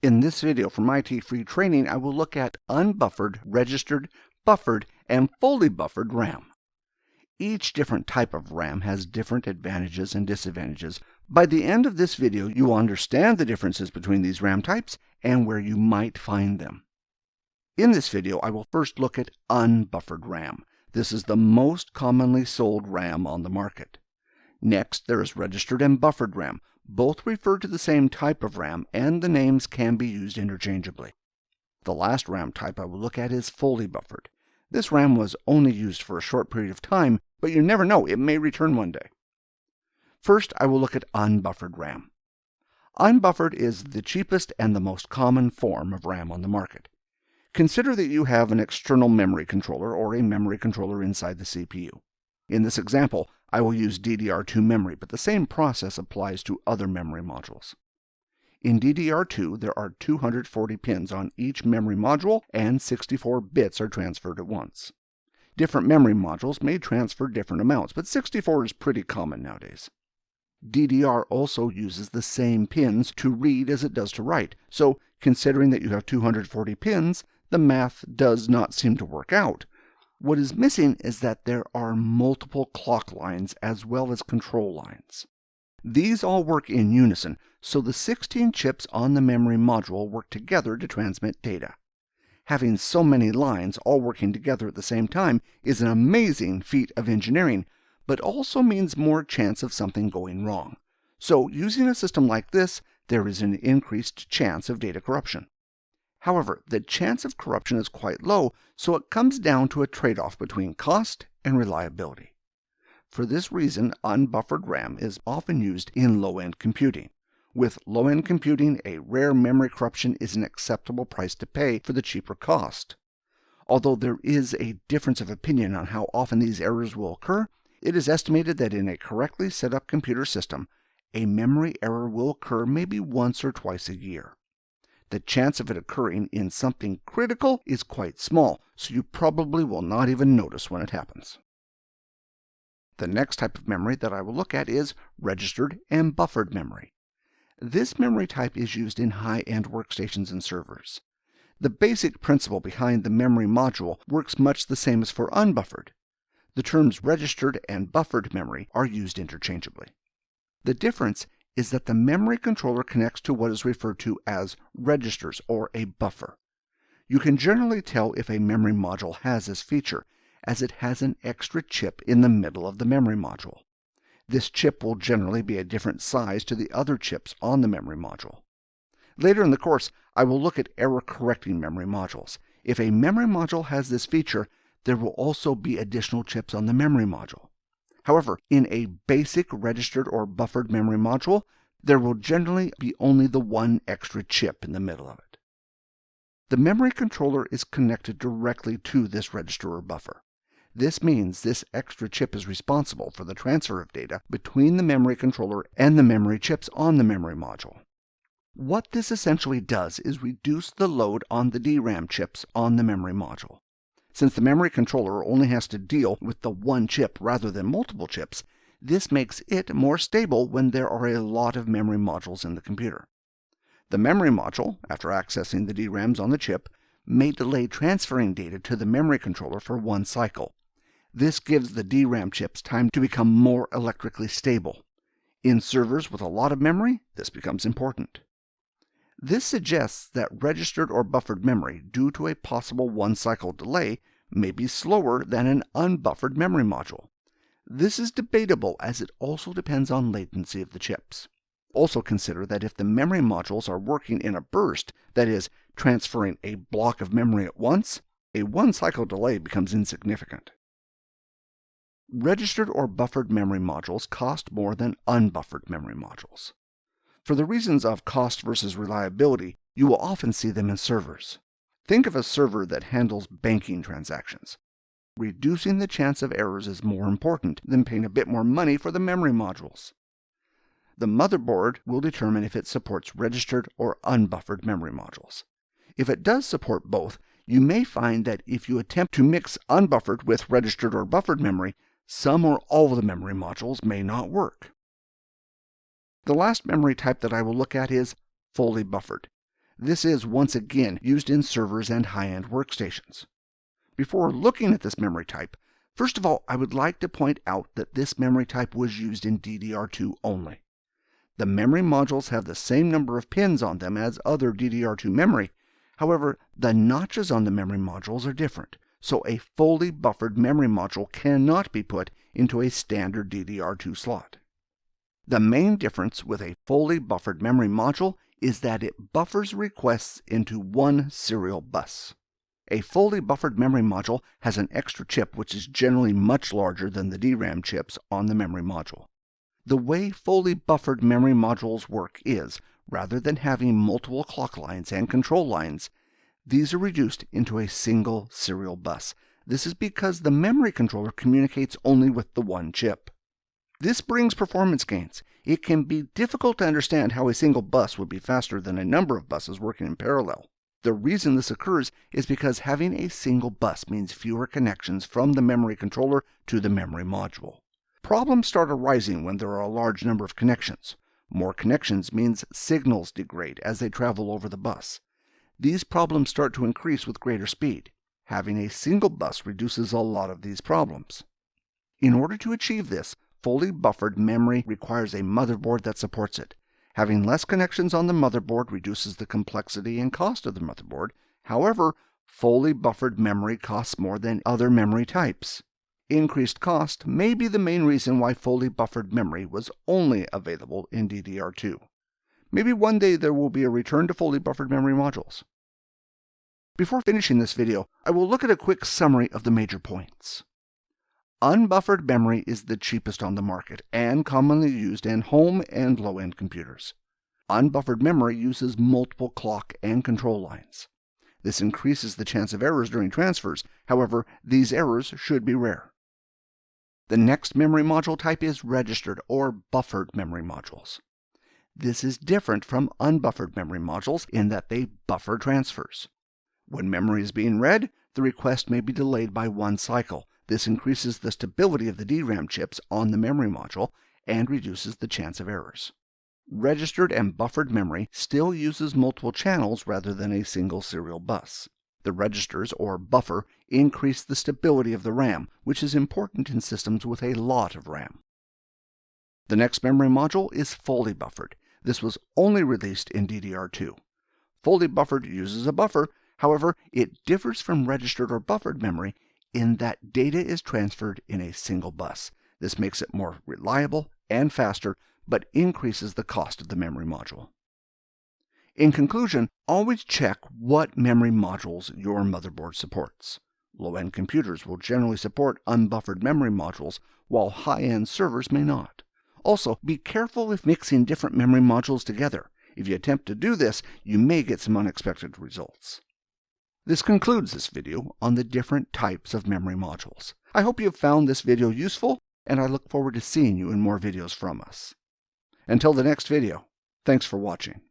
In this video from ITFreeTraining, I will look at unbuffered, registered, buffered, and fully buffered RAM. Each different type of RAM has different advantages and disadvantages. By the end of this video, you will understand the differences between these RAM types and where you might find them. In this video, I will first look at unbuffered RAM. This is the most commonly sold RAM on the market. Next, there is registered and buffered RAM. Both refer to the same type of RAM, and the names can be used interchangeably. The last RAM type I will look at is fully buffered. This RAM was only used for a short period of time, but you never know, it may return one day. First, I will look at unbuffered RAM. Unbuffered is the cheapest and the most common form of RAM on the market. Consider that you have an external memory controller or a memory controller inside the CPU. In this example, I will use DDR2 memory, but the same process applies to other memory modules. In DDR2, there are 240 pins on each memory module, and 64 bits are transferred at once. Different memory modules may transfer different amounts, but 64 is pretty common nowadays. DDR also uses the same pins to read as it does to write, so considering that you have 240 pins, the math does not seem to work out. What is missing is that there are multiple clock lines as well as control lines. These all work in unison, so the 16 chips on the memory module work together to transmit data. Having so many lines all working together at the same time is an amazing feat of engineering, but also means more chance of something going wrong. So using a system like this, there is an increased chance of data corruption. However, the chance of corruption is quite low, so it comes down to a trade-off between cost and reliability. For this reason, unbuffered RAM is often used in low-end computing. With low-end computing, a rare memory corruption is an acceptable price to pay for the cheaper cost. Although there is a difference of opinion on how often these errors will occur, it is estimated that in a correctly set up computer system, a memory error will occur maybe once or twice a year. The chance of it occurring in something critical is quite small, so you probably will not even notice when it happens. The next type of memory that I will look at is registered and buffered memory. This memory type is used in high-end workstations and servers. The basic principle behind the memory module works much the same as for unbuffered. The terms registered and buffered memory are used interchangeably. The difference is that the memory controller connects to what is referred to as registers or a buffer. You can generally tell if a memory module has this feature, as it has an extra chip in the middle of the memory module. This chip will generally be a different size to the other chips on the memory module. Later in the course, I will look at error-correcting memory modules. If a memory module has this feature, there will also be additional chips on the memory module. However, in a basic registered or buffered memory module, there will generally be only the one extra chip in the middle of it. The memory controller is connected directly to this register or buffer. This means this extra chip is responsible for the transfer of data between the memory controller and the memory chips on the memory module. What this essentially does is reduce the load on the DRAM chips on the memory module. Since the memory controller only has to deal with the one chip rather than multiple chips, this makes it more stable when there are a lot of memory modules in the computer. The memory module, after accessing the DRAMs on the chip, may delay transferring data to the memory controller for one cycle. This gives the DRAM chips time to become more electrically stable. In servers with a lot of memory, this becomes important. This suggests that registered or buffered memory, due to a possible one-cycle delay, may be slower than an unbuffered memory module. This is debatable as it also depends on latency of the chips. Also consider that if the memory modules are working in a burst, that is, transferring a block of memory at once, a one-cycle delay becomes insignificant. Registered or buffered memory modules cost more than unbuffered memory modules. For the reasons of cost versus reliability, you will often see them in servers. Think of a server that handles banking transactions. Reducing the chance of errors is more important than paying a bit more money for the memory modules. The motherboard will determine if it supports registered or unbuffered memory modules. If it does support both, you may find that if you attempt to mix unbuffered with registered or buffered memory, some or all of the memory modules may not work. The last memory type that I will look at is fully buffered. This is once again used in servers and high-end workstations. Before looking at this memory type, first of all, I would like to point out that this memory type was used in DDR2 only. The memory modules have the same number of pins on them as other DDR2 memory. However, the notches on the memory modules are different, so a fully buffered memory module cannot be put into a standard DDR2 slot. The main difference with a fully buffered memory module is that it buffers requests into one serial bus. A fully buffered memory module has an extra chip which is generally much larger than the DRAM chips on the memory module. The way fully buffered memory modules work is, rather than having multiple clock lines and control lines, these are reduced into a single serial bus. This is because the memory controller communicates only with the one chip. This brings performance gains. It can be difficult to understand how a single bus would be faster than a number of buses working in parallel. The reason this occurs is because having a single bus means fewer connections from the memory controller to the memory module. Problems start arising when there are a large number of connections. More connections means signals degrade as they travel over the bus. These problems start to increase with greater speed. Having a single bus reduces a lot of these problems. In order to achieve this, fully buffered memory requires a motherboard that supports it. Having less connections on the motherboard reduces the complexity and cost of the motherboard. However, fully buffered memory costs more than other memory types. Increased cost may be the main reason why fully buffered memory was only available in DDR2. Maybe one day there will be a return to fully buffered memory modules. Before finishing this video, I will look at a quick summary of the major points. Unbuffered memory is the cheapest on the market and commonly used in home and low-end computers. Unbuffered memory uses multiple clock and control lines. This increases the chance of errors during transfers. However, these errors should be rare. The next memory module type is registered or buffered memory modules. This is different from unbuffered memory modules in that they buffer transfers. When memory is being read, the request may be delayed by one cycle. This increases the stability of the DRAM chips on the memory module and reduces the chance of errors. Registered and buffered memory still uses multiple channels rather than a single serial bus. The registers, or buffer, increase the stability of the RAM, which is important in systems with a lot of RAM. The next memory module is fully buffered. This was only released in DDR2. Fully buffered uses a buffer. However, it differs from registered or buffered memory in that data is transferred in a single bus. This makes it more reliable and faster, but increases the cost of the memory module. In conclusion, always check what memory modules your motherboard supports. Low-end computers will generally support unbuffered memory modules, while high-end servers may not. Also, be careful if mixing different memory modules together. If you attempt to do this, you may get some unexpected results. This concludes this video on the different types of memory modules. I hope you have found this video useful, and I look forward to seeing you in more videos from us. Until the next video, thanks for watching.